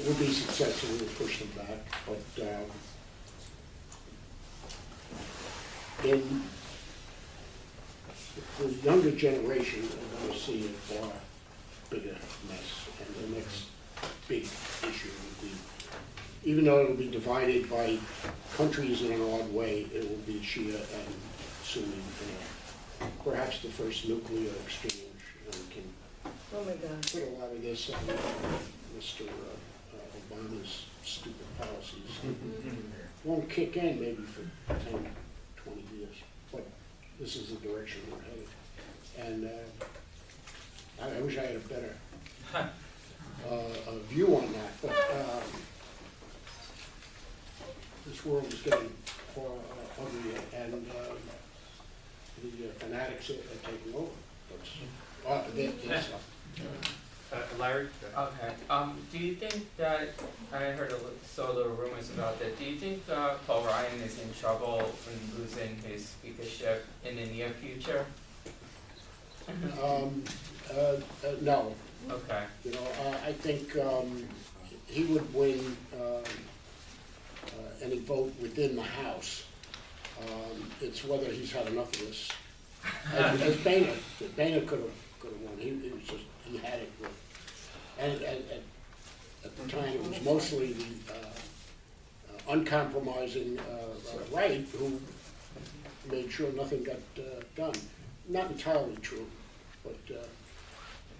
we'll be successful, we'll push them back, but in the younger generation are going to see a far bigger mess, and the next big issue will be, even though it'll be divided by countries in an odd way, it will be Shia and Sunni, perhaps the first nuclear exchange, and we can Oh my God. put a lot of this on Mr. Obama's stupid policies. Won't kick in maybe for 10, 20 years, but this is the direction we're headed. And I wish I had a better view on that, but this world is getting uglier, and the fanatics are taking over. Larry? Okay. Do you think that, I saw little rumors about that, do you think Paul Ryan is in trouble in losing his speakership in the near future? No. Okay. You know, I think he would win any vote within the House. It's whether he's had enough of this. As Boehner could have won. He was just, he had it with, and at the time it was mostly the uncompromising right who made sure nothing got done. Not entirely true,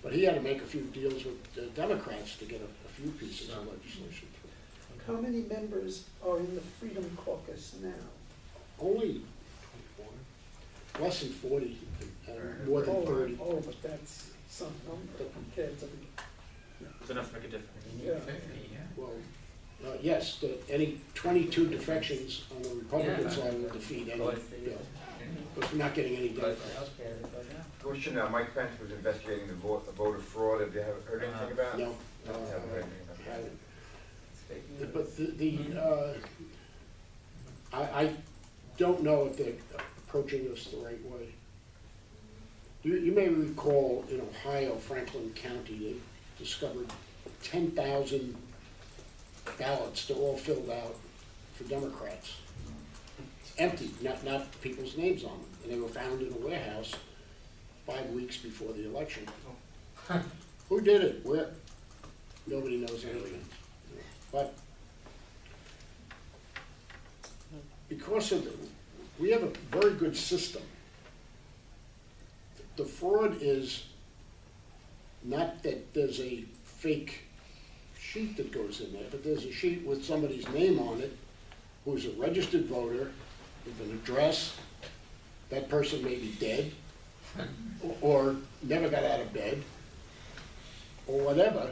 but he had to make a few deals with Democrats to get a few pieces of legislation through. How many members are in the Freedom Caucus now? Only 24, less than 40, more than 30. Oh, but that's some number compared to the... It's enough to make a difference. Yeah. Well, yes, any 22 defections on the Republican side will defeat any, but we're not getting any Democrats. Question, Mike Pence was investigating the voter fraud. Have you heard anything about it? No. Haven't heard anything. But I don't know if they're approaching this the right way. You may recall in Ohio, Franklin County, they discovered 10,000 ballots. They're all filled out for Democrats. Empty, not people's names on them. And they were found in a warehouse 5 weeks before the election. Who did it? Where? Nobody knows anything. But because of we have a very good system. The fraud is not that there's a fake sheet that goes in there, but there's a sheet with somebody's name on it who's a registered voter with an address. That person may be dead or never got out of bed or whatever,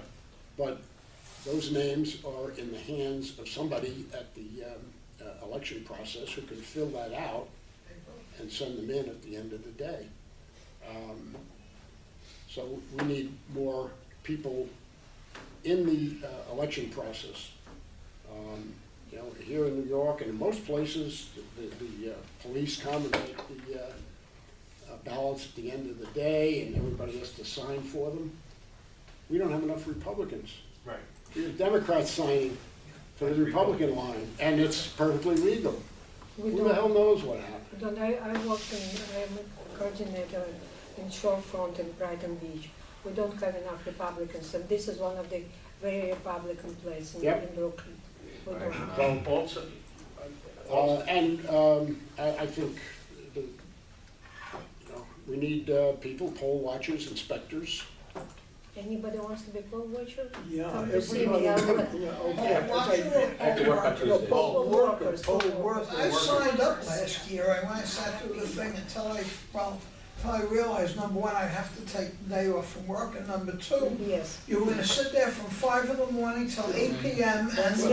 but those names are in the hands of somebody at the election process who can fill that out and send them in at the end of the day. So we need more people in the election process. You know, here in New York and in most places, the police come and take the ballots at the end of the day, and everybody has to sign for them. We don't have enough Republicans. Right. We have Democrats signing for the Republican line, and it's perfectly legal. Who the hell knows what happened? I work I'm a coordinator in Shorefront in Brighton Beach. We don't have enough Republicans, and this is one of the very Republican places in Brooklyn. We don't have. I think we need people, poll watchers, inspectors. Anybody wants to be poll watcher? Yeah, Come to see everybody. me. Poll workers. Poll I signed up last year. I went and sat through the thing until I realized, number one, I have to take the day off from work, and number two, Yes. you were going to sit there from 5 in the morning till 8 p.m. and That's the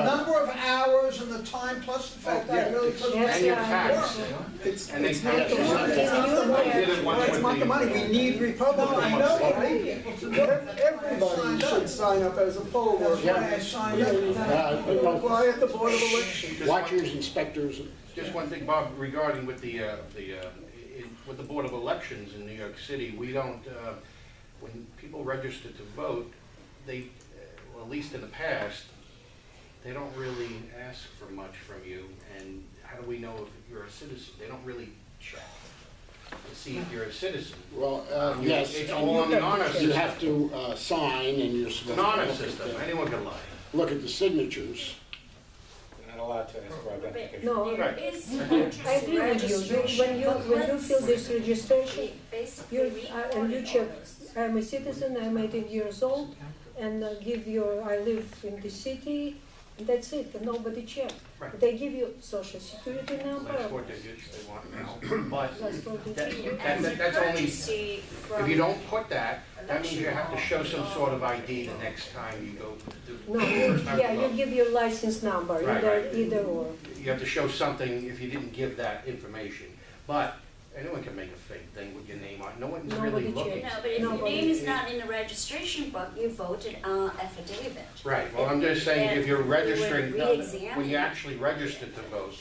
number of hours and the time, plus the fact that I really couldn't Yes, make yeah. it tax. work. It's And they not the tax money. you. It's not the money. Did it once It's with not the money. We need No, Republicans. I know, I right? need people to do it. Everybody should sign up as a poll That's worker. why I signed up. Apply at the Board of Elections. Watchers, inspectors. Just one thing, Bob, regarding with with the Board of Elections in New York City, we don't, when people register to vote, well, at least in the past, they don't really ask for much from you, and how do we know if you're a citizen? They don't really check to see if you're a citizen. Well, yes. It's all on the honor You system. have to sign, and you're It's supposed an to honor look at system, the- anyone can lie. look at the signatures. You're not allowed to ask for identification. No, Right. I agree with you. When you fill this registration, and you check, I'm a citizen, I'm 18 years old, and give your, I live in the city, and that's it, and nobody check. Right. They give you social security Last number, 4 digits, they want now, but that's for the that- TV. that's only, if you don't put that, that means you have to show some sort of ID the next time you go to. No, you give your license number, Right, right. either or. You have to show something if you didn't give that information. But anyone can make a fake thing with your name on it. No one's really Nobody looking. checks. No, but if your Nobody- name is not in the registration book, you voted affidavit. Right, well, I'm just saying, if you're registering, Re-examine. when you actually register to vote,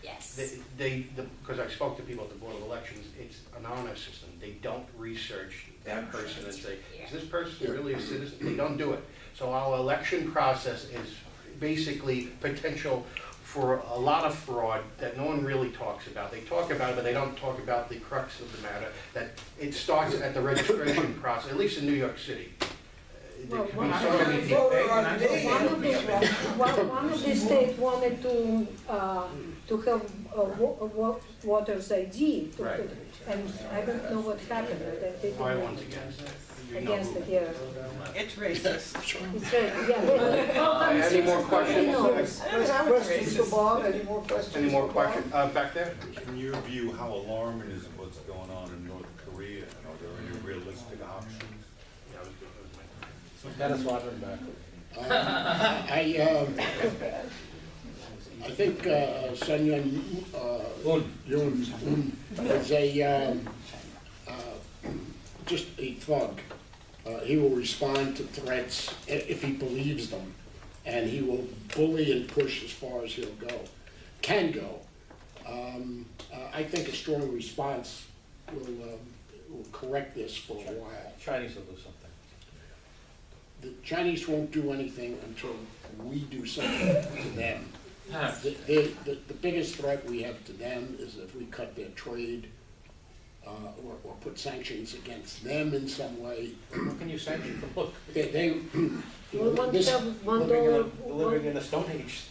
Yes. because I spoke to people at the Board of Elections, it's an honor system. They don't research that person and say, is this person really a citizen? They don't do it. So our election process is basically potential for a lot of fraud that no one really talks about. They talk about it, but they don't talk about the crux of the matter, that it starts at the registration process, at least in New York City. There could be so many people. One of the states wanted to have voter's ID, Right. and I don't know what happened. They I didn't- once again. You know Against who. it, yeah. It's racist. It's right, yeah. Any more questions? Questions for Bob, any more questions? Any more for Bob? questions? Back there? In your view, how alarming is what's going on in North Korea? And are there any realistic options? Yeah, I was good. That was my- Dennis Rodman back. I think Sun Yun is just a thug. He will respond to threats if he believes them, and he will bully and push as far as he'll go, can go. I think a strong response will correct this for a while. Chinese will do something. The Chinese won't do anything until we do something to them. The biggest threat we have to them is if we cut their trade, or put sanctions against them in some way. What can you sanction from? Look, They We want to this, have living in the Stone Age.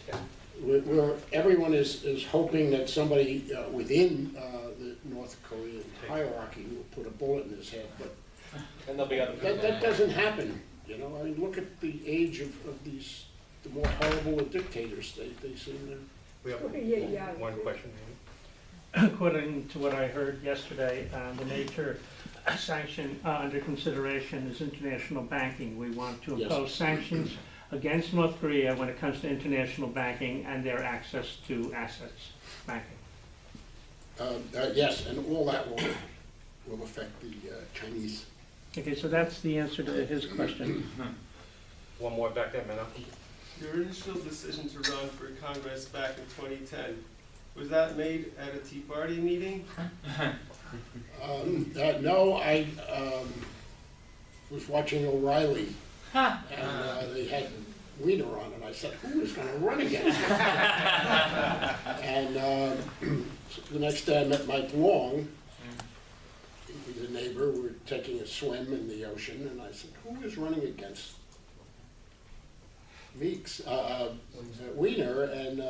everyone is hoping that somebody within the North Korean hierarchy will put a bullet in his head, but And there'll be other people. that doesn't happen, you know. I mean, look at the age of these, the more horrible of dictators. They seem to. We have Yeah. one question. According to what I heard yesterday, the major sanction under consideration is international banking. We want to Yes. impose sanctions against North Korea when it comes to international banking and their access to assets banking. Yes, and all that will affect the Chinese. Okay, so that's the answer to his question. One more back there, Menno. Your initial decision to run for Congress back in 2010, was that made at a Tea Party meeting? No, I was watching O'Reilly, and they had Weiner on, and I said, who is going to run against him? And the next day I met Mike Long, he's a neighbor, we were taking a swim in the ocean, and I said, who is running against Weiner? And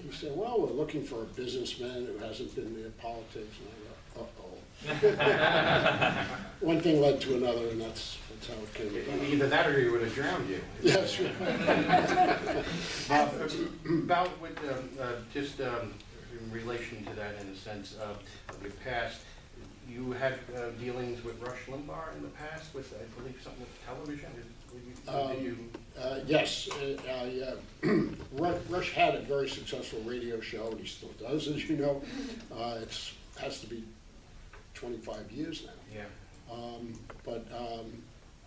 he said, well, we're looking for a businessman who hasn't been in politics. And I go, uh-oh. One thing led to another, and that's how it came about. Either that or he would have drowned you. Yes. About with, just in relation to that, in a sense of your past, you had dealings with Rush Limbaugh in the past with, I believe, something with television? Did you? Yes, Rush had a very successful radio show, and he still does, as you know. It has to be 25 years now. Yeah. But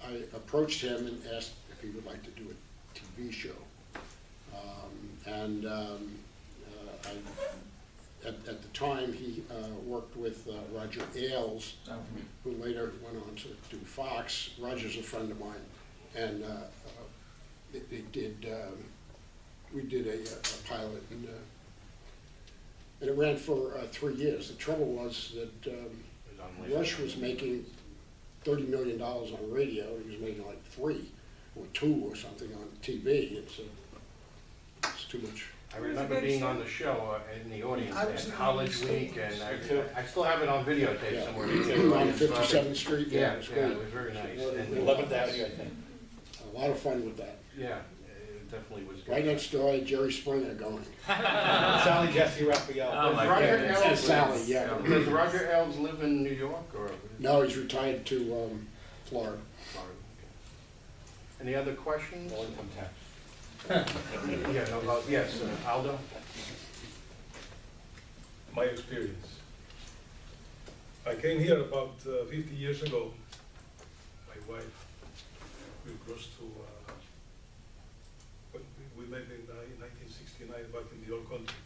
I approached him and asked if he would like to do a TV show. At the time, he worked with Roger Ailes, who later went on to do Fox. Roger's a friend of mine, And they did, we did a pilot, and it ran for 3 years. The trouble was that Rush was making $30 million on radio. He was making like 3 or 2 or something on TV. It's too much. I remember being on the show in the audience I was at in College the Week, and too. I still have it on videotape Yeah. somewhere. On 57th Street. Yeah, It was yeah, great. it was very nice. Well, And 11th Avenue, I think. A lot of fun with that. yeah, it definitely was good. Right next door, I had Jerry Springer going. Sally Jesse Raphael. Oh my Does Roger goodness. Ailes- Sally, yeah. Does Roger Ailes live in New York or? No, he's retired to Florida. Florida? Okay. Any other questions? No income tax. Yeah, no, yes, Aldo? My experience. I came here about 50 years ago. My wife, we crossed to, we met in 1969 back in the old country,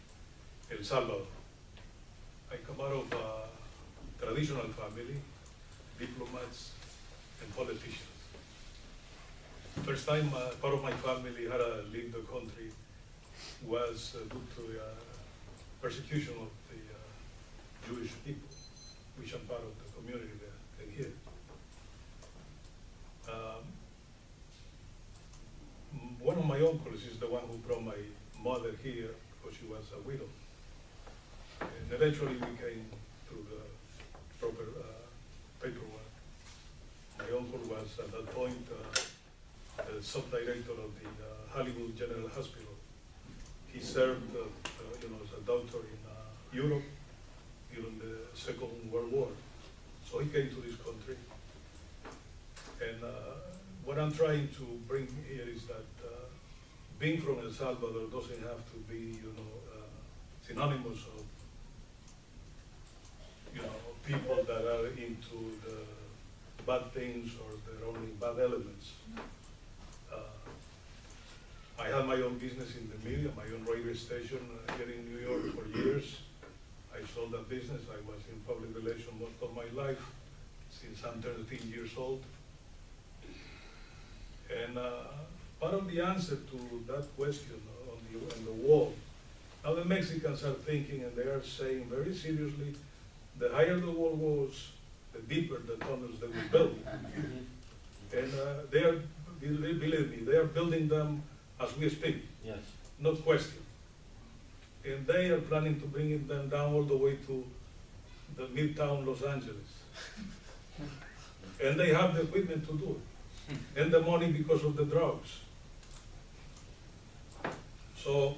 El Salvador. I come out of a traditional family, diplomats and politicians. First time part of my family had to leave the country was due to persecution of the Jewish people, which I'm part of the community there and here. One of my uncles is the one who brought my mother here because she was a widow. And eventually we came through the proper paperwork. My uncle was at that point the sub-director of the Hollywood General Hospital. He served, as a doctor in Europe during the Second World War. So he came to this country. And what I'm trying to bring here is that being from El Salvador doesn't have to be, synonymous of, people that are into the bad things or their only bad elements. I had my own business in the media, my own radio station here in New York for years. I sold that business. I was in public relations most of my life, since I'm 13 years old. And part of the answer to that question on the wall, now the Mexicans are thinking, and they are saying very seriously, the higher the wall was, the deeper the tunnels they will build. And they are, believe me, they are building them as we speak. Yes. No question. And they are planning to bring them down all the way to the midtown Los Angeles. And they have the equipment to do it. And the money because of the drugs. So,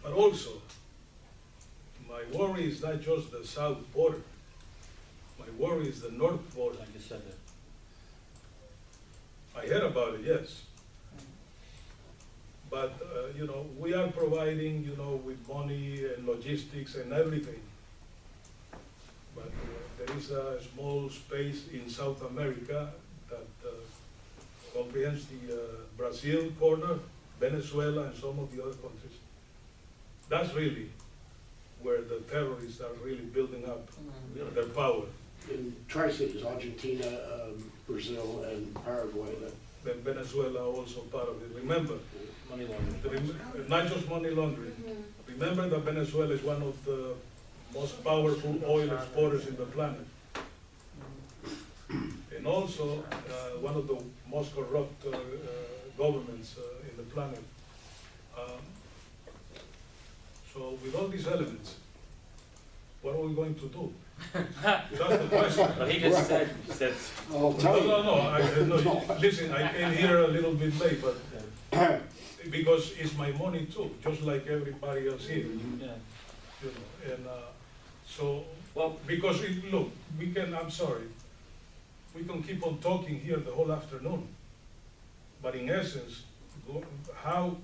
but also, my worry is not just the south border. My worry is the north border. I just said that. I heard about it, yes. But, we are providing, with money and logistics and everything. But there is a small space in South America that comprehends the Brazil corner, Venezuela, and some of the other countries. That's really where the terrorists are really building up their power. In Tri-Cities, Argentina, Brazil, and Paraguay. Then Venezuela also part of it. Remember, Money laundering. not just money laundering. Remember that Venezuela is one of the most powerful oil exporters in the planet. And also one of the most corrupt governments in the planet. So with all these elements, what are we going to do? That's the question. But he just said, I'll tell you. No, listen, I came here a little bit late, but because it's my money too, just like everybody else here. And so, well, because look, I'm sorry, we can keep on talking here the whole afternoon, but in essence, how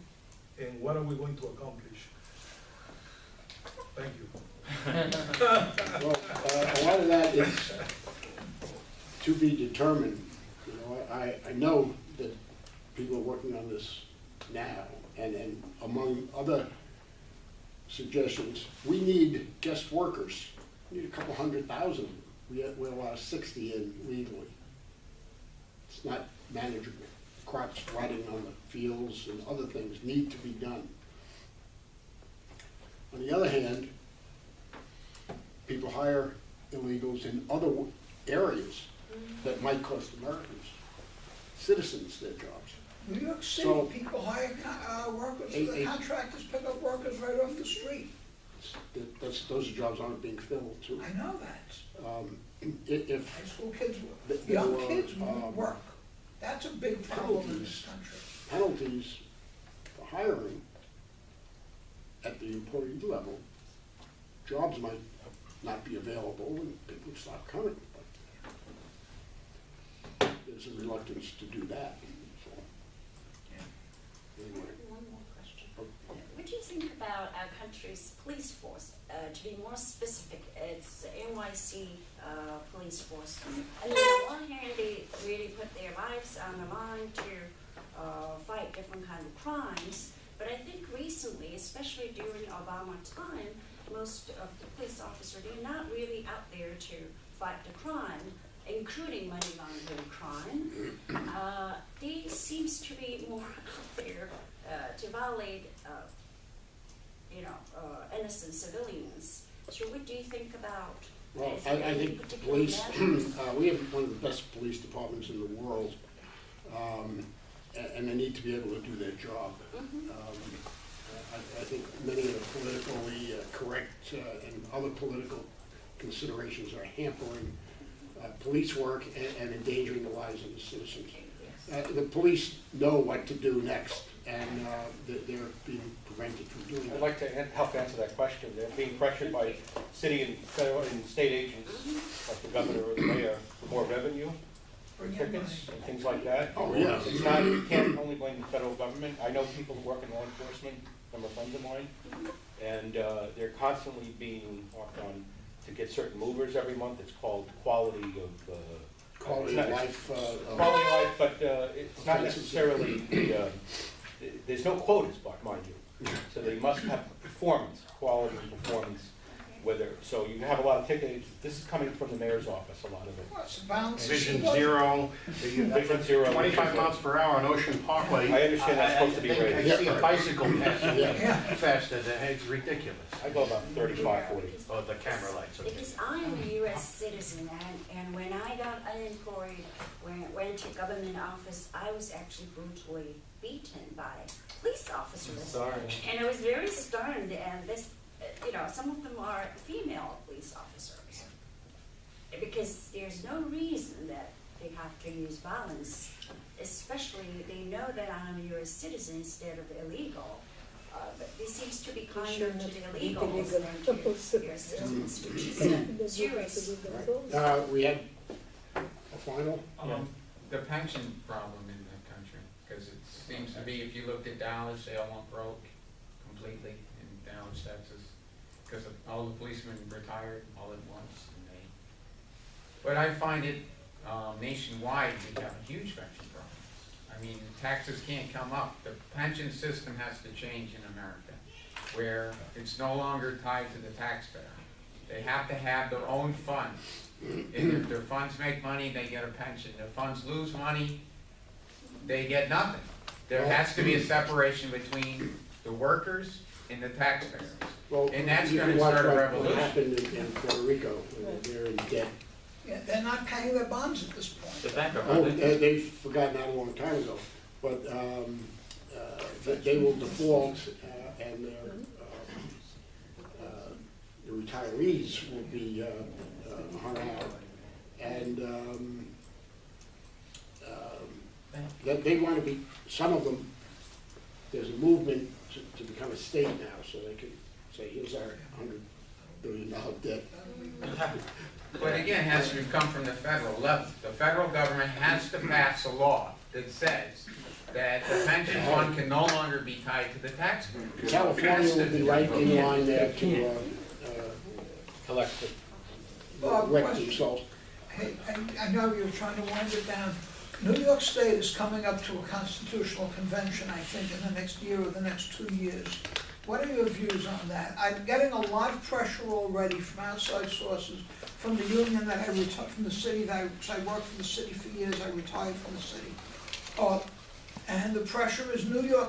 and what are we going to accomplish? Thank you. Well, a lot of that is to be determined. I know that people are working on this now, and among other suggestions, we need guest workers. We need a couple 100,000. We'll allow 60 in legally. It's not manageable. crops rotting on the fields and other things need to be done. On the other hand, people hire illegals in other areas that might cost Americans, citizens, their jobs. New York City, So- people hire workers, A- the a- contractors pick up workers right off the street. Those jobs aren't being filled too. I know that. If High school kids, there young were, kids won't work. That's a big problem in this country. penalties for hiring at the employee level, jobs might not be available and people would stop coming. But there's a reluctance to do that, so. Anyway. One more question. What do you think about our country's police force? To be more specific, it's NYC police force. And on the one hand, they really put their lives on the line to fight different kinds of crimes. But I think recently, especially during Obama time, most of the police officers, they're not really out there to fight the crime, including money laundering crime. They seems to be more out there to violate, innocent civilians. So what do you think about? Well, is there I any think particular police, measures? we have one of the best police departments in the world, and they need to be able to do their job. I think many of the politically correct and other political considerations are hampering police work and endangering the lives of the citizens. The police know what to do next, and they're being prevented from doing I'd that. like to help answer that question. They're being pressured by city and federal and state agents, like the governor or the mayor, for more revenue, for tickets and things like that. Oh, yeah. It's not, you can't only blame the federal government. I know people who work in law enforcement, some are friends of mine, and they're constantly being worked on to get certain movers every month. It's called quality of Quality of life. quality of life, but it's not necessarily there's no quotas, mind you. So they must have performance, quality and performance. So you have a lot of tickets. This is coming from the mayor's office, a lot of it. What's the balance? Vision Zero, Vision Zero. 25 miles per hour on Ocean Parkway. I understand that's supposed to be raised. I see a bicycle passing Yeah. faster, it's ridiculous. I go about 35, 40. Oh, the camera lights. Okay. Because I'm a U.S. citizen, and when I got unemployed, when I went to government office, I was actually brutally beaten by police officers. Sorry. And I was very stunned, and this, some of them are female police officers. Because there's no reason that they have to use violence, especially they know that I'm a U.S. citizen instead of illegal. But this seems to be kinder to the illegals than to U.S. citizens, which is serious. We had a final? The pension problem in the country, because it seems to be, if you looked at Dallas, they all went broke completely in Dallas, Texas, because all the policemen retired all at once. But I find it nationwide, we have a huge pension problem. I mean, taxes can't come up. The pension system has to change in America, where it's no longer tied to the taxpayer. They have to have their own funds. And if their funds make money, they get a pension. If funds lose money, they get nothing. There has to be a separation between the workers and the taxpayers. Well, And that's you gonna watch start a what revolution. happened in Puerto Rico, they're in debt. Yeah, they're not paying their bonds at this point. The backup, Oh, aren't they? they've forgotten that a long time ago, but they will default, and the retirees will be hung out. And they want to be, some of them, there's a movement to become a state now, so they can say, here's our $100 billion debt. But again, it has to come from the federal level. The federal government has to pass a law that says that the pension fund can no longer be tied to the taxpayer. California will be right in line there to Collect wreck themselves. Hey, I know you're trying to wind it down. New York State is coming up to a constitutional convention, I think, in the next year or the next 2 years. What are your views on that? I'm getting a lot of pressure already from outside sources, from the union that I retired from the city, that I worked for the city for years, I retired from the city. And the pressure is New York